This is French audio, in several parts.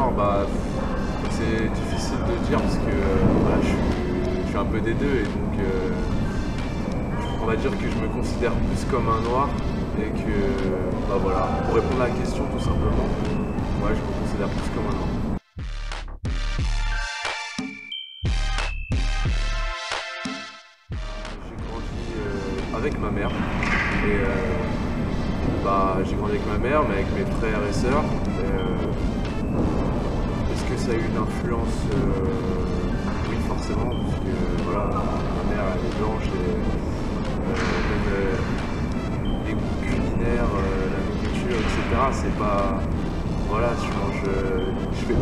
genre, bah, c'est difficile de dire parce que voilà, je suis un peu des deux et donc on va dire que je me considère plus comme un noir et que, bah voilà, pour répondre à la question tout simplement, ouais, je me considère plus comme un noir. J'ai grandi avec ma mère et bah, j'ai grandi avec ma mère mais avec mes frères et sœurs. Est-ce que ça a eu une influence? Oui, forcément, parce que voilà, ma mère elle est blanche et même les goûts culinaires, la nourriture, etc. C'est pas. Voilà, je fais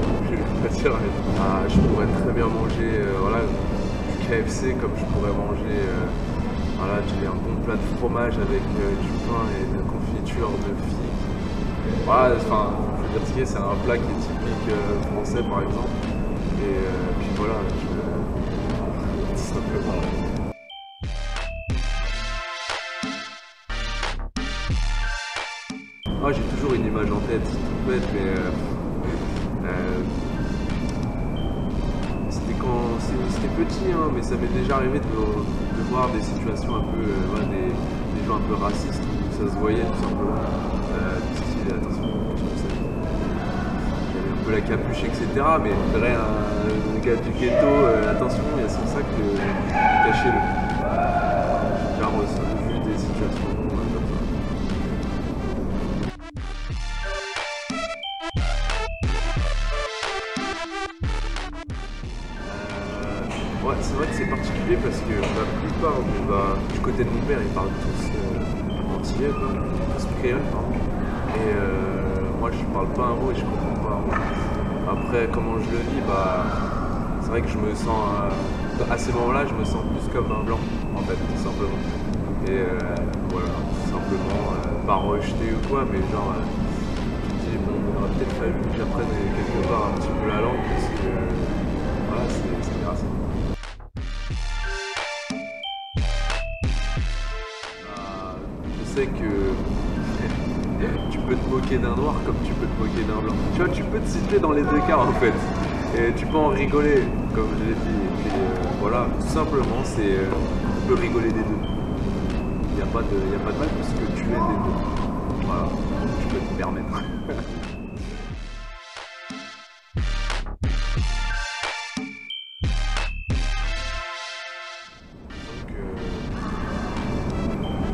je pourrais très bien manger voilà, du KFC comme je pourrais manger voilà, un bon plat de fromage avec du pain et de la confiture de figue. Voilà, enfin, je veux dire, c'est un plat qui est typique français par exemple. Et puis voilà, tout simplement. Ah, j'ai toujours une image en tête, c'est tout bête, mais c'était petit, hein, mais ça m'est déjà arrivé de voir des situations un peu, voilà, des gens un peu racistes où ça se voyait tout simplement. Du style, attention, j'avais un peu la capuche, etc. Mais on dirait un gars du ghetto, attention, il y a son sac, cachez-le. J'ai déjà vu des situations comme ça. Ouais, c'est vrai que c'est particulier parce que la plupart du côté de mon père, ils parlent tous antillais, tous créoles, pardon. Et moi, je parle pas un mot et je comprends pas un mot. Après, comment je le vis, bah, c'est vrai que je me sens, à ces moments-là, je me sens plus comme un blanc, en fait, tout simplement. Et voilà, tout simplement, pas rejeté ou quoi, mais genre, tu te dis, bon, il aurait peut-être fallu que j'apprenne quelque part un petit peu la langue parce que, voilà, c'est grâce. Je sais que tu peux te moquer d'un noir comme tu peux te moquer d'un blanc. Tu vois, tu peux te citer dans les deux cas en fait. Et tu peux en rigoler, comme je l'ai dit. Et puis voilà, tout simplement, tu peux rigoler des deux. Il n'y a pas de mal parce que tu es des deux. Voilà, tu peux te permettre.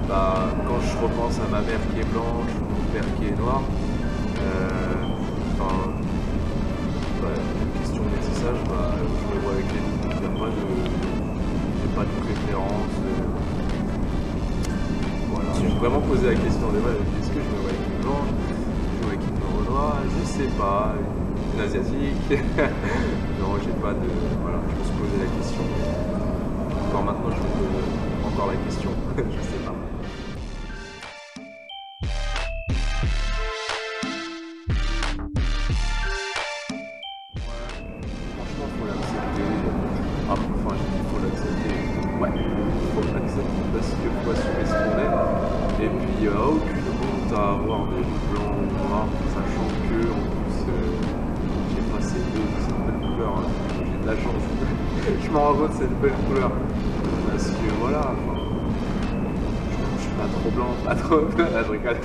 Bah, quand je repense à ma mère qui est blanche, mon père qui est noir, enfin, question de métissage, bah, je me vois avec les deux. J'ai pas de préférence. Voilà. Si je me vraiment posé la question, est-ce que je me vois avec une blanche, je me vois avec une noire, je sais pas, une asiatique. Non, j'ai pas de. Voilà, je me suis posé la question. Encore maintenant, je me pose encore la question. Je sais pas. Franchement, faut l'accepter. Ah, enfin, j'ai dit faut l'accepter. Ouais, faut l'accepter parce que faut assumer ce qu'on est. Et puis, aucune honte à avoir des blancs ou noirs, sachant que, en plus, j'ai passé cette belle couleur. Hein. J'ai de la chance. Je m'en rends compte, c'est une belle couleur. Parce que voilà, enfin, je suis pas trop blanc, pas trop. Je rigole.